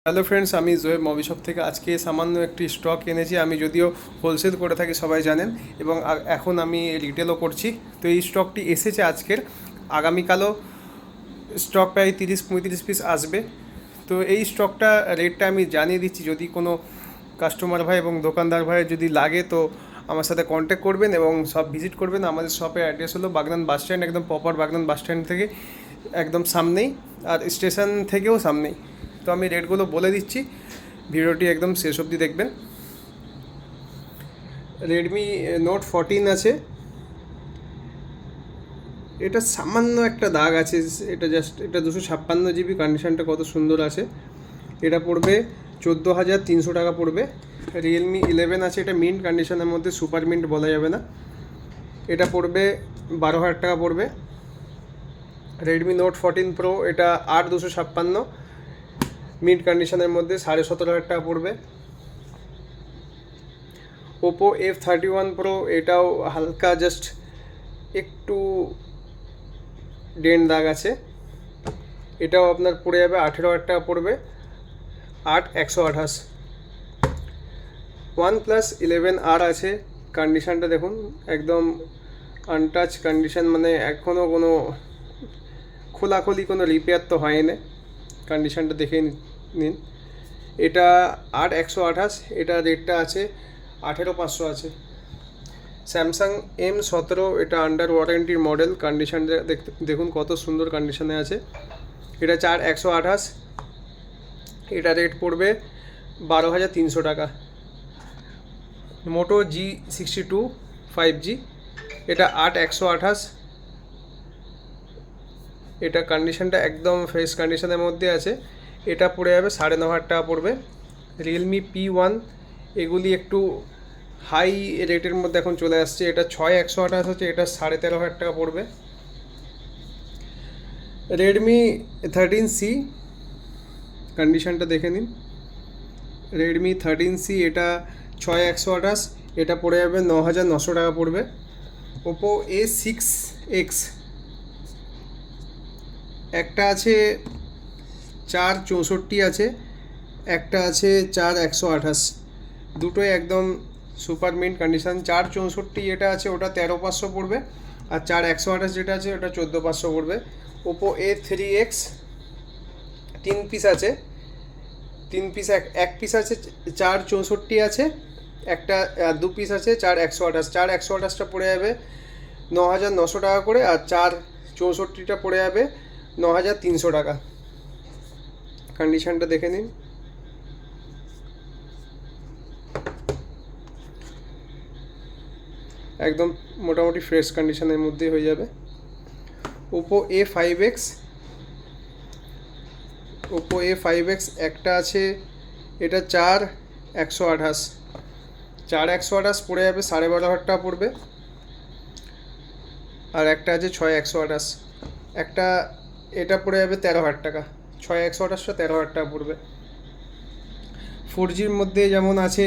Hello friends, আমি Zoeb মবি shop থেকে আজকে সামান্য একটি স্টক এনেছি। আমি যদিও হোলসেল করে থাকি, সবাই জানেন, এবং এখন আমি রিটেলও করছি। তো এই স্টকটি এসেছে আজকের, আগামীকালও স্টক প্রায় 30-35 পিস আসবে। তো এই স্টকটা রেটটা আমি জানিয়ে দিচ্ছি, যদি কোনো কাস্টমার ভাই এবং দোকানদার ভাই যদি লাগে তো আমার সাথে কন্ট্যাক্ট করবেন এবং সব ভিজিট করবেন। আমাদের শপের অ্যাড্রেস হলো বাগনান বাস স্ট্যান্ড, একদম প্রপার বাগনান বাস স্ট্যান্ড থেকে একদম সামনেই, আর স্টেশন থেকেও সামনেই। তো আমি রেটগুলো বলে দিচ্ছি, ভিডিওটি একদম শেষ অবধি দেখবেন। রেডমি নোট 14 আছে, এটা সামান্য একটা দাগ আছে, এটা 256 জিবি, কন্ডিশনটা কত সুন্দর আছে। এটা পড়বে 14,300 টাকা পড়বে। রিয়েলমি 11 আছে, এটা মিন্ট কন্ডিশনের মধ্যে, সুপার মিন্ট বলা যাবে না। এটা পড়বে 12,000 টাকা পড়বে। রেডমি নোট 14 প্রো, এটা 8,256 মিন্ট কন্ডিশনের মধ্যে, 17,500 টাকা পড়বে। ওপো F31 প্রো, এটাও হালকা জাস্ট একটু ডেন্ট দাগ আছে, এটাও আপনার পড়ে যাবে 18,000 টাকা পড়বে, 8,128। OnePlus 11R আছে, কন্ডিশানটা দেখুন একদম আনটাচ কন্ডিশন, মানে এখনও কোনো খোলাখুলি কোনো রিপেয়ার তো হয়নি, কন্ডিশানটা দেখে নিন। এটা 8,128, এটা রেটটা আছে 18,500 আছে। স্যামসাং M17, এটা আন্ডার ওয়ারেন্টির মডেল, কন্ডিশন দেখুন কত সুন্দর কন্ডিশনে আছে। এটা 4,128, এটা রেট পড়বে 12,300 টাকা। মোটো G62 5G, এটা 8,128, এটা কন্ডিশনটা একদম ফ্রেশ কন্ডিশনের মধ্যে আছে, এটা পড়ে যাবে 9,500 টাকা পড়বে। রিয়েলমি P1, এগুলি একটু হাই রেটের মধ্যে এখন চলে আসছে, এটা 6,128 হচ্ছে, এটা 13,500 টাকা পড়বে। রেডমি 13C, কন্ডিশনটা দেখে নিন। রেডমি 13C, এটা 6,128, এটা পড়ে যাবে 9,900 টাকা পড়বে। ওপো A6X, একটা আছে 4,64 আছে, একটা আছে 4,128, দুটোই একদম সুপার মিন্ট কন্ডিশন। 4,64 যেটা আছে ওটা 13,500 পড়বে, আর 4,128 যেটা আছে ওটা 14,500 পড়বে। ওপো A3X 3 পিস আছে, 3 পিস, এক পিস আছে 4,64 আছে, একটা 2 পিস আছে 4,128। 4,128টা পড়ে যাবে 9,900 টাকা করে, আর 4,64টা পড়ে যাবে 9,300 টাকা। কন্ডিশনটা দেখে নিন। একদম মোটামুটি ফ্রেশ কন্ডিশনের মধ্যে হয়ে যাবে। ওপো A5X, ওপো A5X একটা আছে, এটা 4,128, 4,128 পড়ে যাবে 12,500 টাকা পড়বে, আর একটা আছে 6,128, একটা, এটা পড়ে যাবে 13,000 টাকা। 6,128টা 13,000 টাকা পড়বে। 4Gর মধ্যে যেমন আছে,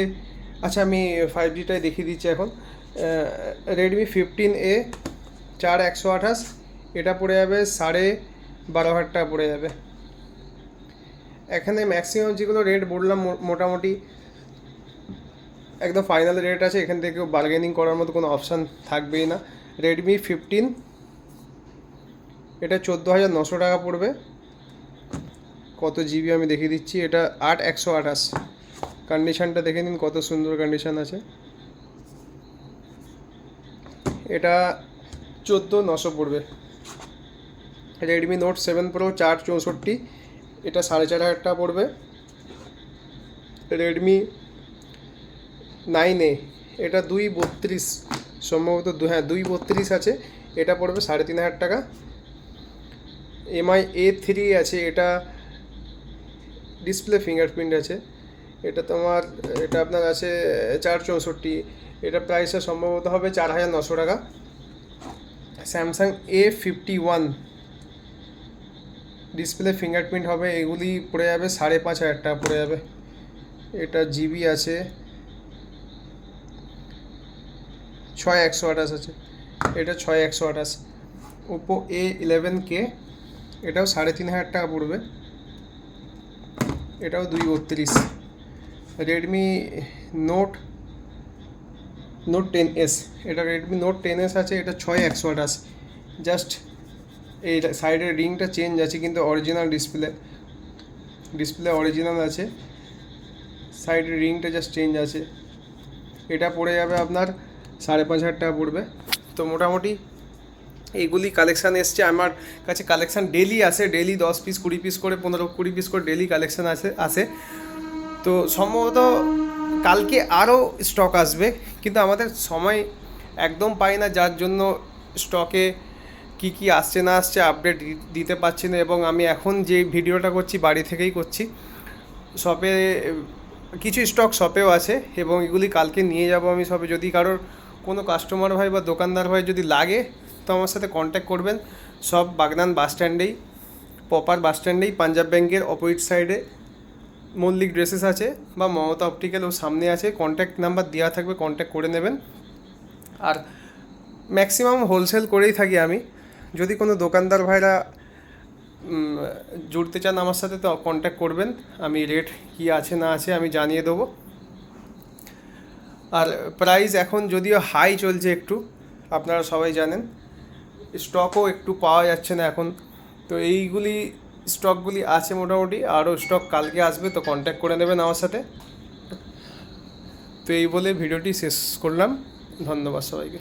আচ্ছা আমি 5Gটাই দেখিয়ে দিচ্ছি এখন। রেডমি 15A 4,128, এটা পড়ে যাবে 12,500 টাকা পড়ে যাবে। এখানে ম্যাক্সিমাম যেগুলো রেট বললাম মোটামুটি একদম ফাইনাল রেট আছে, এখান থেকে বার্গেনিং করার মতো কোনো অপশান থাকবেই না। রেডমি 15, এটা 14,900 টাকা পড়বে। কত জিবি আমি দেখিয়ে দিচ্ছি, এটা 8,128, কন্ডিশানটা দেখে নিন কত সুন্দর কন্ডিশান আছে। এটা 14,900 পড়বে। রেডমি নোট 7 প্রো 4,64, এটা 4,500 টাকা পড়বে। রেডমি 9A, এটা 2,32 সম্ভবত, হ্যাঁ 2,32 আছে, এটা পড়বে 3,500 টাকা। MI A3 আছে, এটা ডিসপ্লে ফিঙ্গারপ্রিন্ট আছে, এটা তোমার, এটা আপনার আছে 4,64, এটা প্রাইসটা সম্ভবত হবে 4,900 টাকা। স্যামসাং A51, ডিসপ্লে ফিঙ্গারপ্রিন্ট হবে, এগুলি পড়ে যাবে 5,500 টাকা পড়ে যাবে। এটা জিবি আছে 6,128 আছে, এটা 6,128। ওপো A11K, এটাও 3,500 টাকা পড়বে। এটাও 232। রেডমি নোট 10s, এটা রেডমি নোট 10s আছে, এটা 6128। জাস্ট এই সাইডের রিংটা চেঞ্জ আছে, কিন্তু অরিজিনাল ডিসপ্লে অরিজিনাল আছে, সাইডের রিংটা জাস্ট চেঞ্জ আছে। এটা পড়ে যাবে আপনার 5,500 টাকা পড়বে। তো মোটামুটি এইগুলি কালেকশান এসছে আমার কাছে। কালেকশান ডেলি আসে, ডেলি 10 পিস 20 পিস করে 15-20 পিস করে ডেলি কালেকশান আসে। তো সম্ভবত কালকে আরও স্টক আসবে, কিন্তু আমাদের সময় একদম পাই না, যার জন্য স্টকে কি আসছে না আসছে আপডেট দিতে পারছি না। এবং আমি এখন যে ভিডিওটা করছি বাড়ি থেকেই করছি। শপে কিছু স্টক শপেও আছে এবং এগুলি কালকে নিয়ে যাব আমি শপে। যদি কারোর কোনো কাস্টমার ভাই বা দোকানদার ভাই যদি লাগে তো আমার সাথে কন্ট্যাক্ট করবেন। সব বাগনান বাস স্ট্যান্ডেই, প্রপার বাস স্ট্যান্ডেই, পাঞ্জাব ব্যাংকের অপোজিট সাইডে মল্লিক ড্রেসেস আছে বা মমতা অপটিক্যাল ও সামনে আছে। কন্ট্যাক্ট নাম্বার দেওয়া থাকবে, কন্ট্যাক্ট করে নেবেন। আর ম্যাক্সিমাম হোলসেল করেই থাকি আমি। যদি কোনো দোকানদার ভাইরা জুড়তে চান আমার সাথে তো কন্ট্যাক্ট করবেন, আমি রেট কী আছে না আছে আমি জানিয়ে দেবো। আর প্রাইস এখন যদিও হাই চলছে একটু, আপনারা সবাই জানেন, স্টকও একটু পাওয়া যাচ্ছে না এখন। তো এইগুলি স্টকগুলি আছে মোটামুটি, আরও স্টক কালকে আসবে, তো কন্ট্যাক্ট করে নেবেন আমার সাথে। তো এই বলে ভিডিওটি শেষ করলাম। ধন্যবাদ সবাইকে।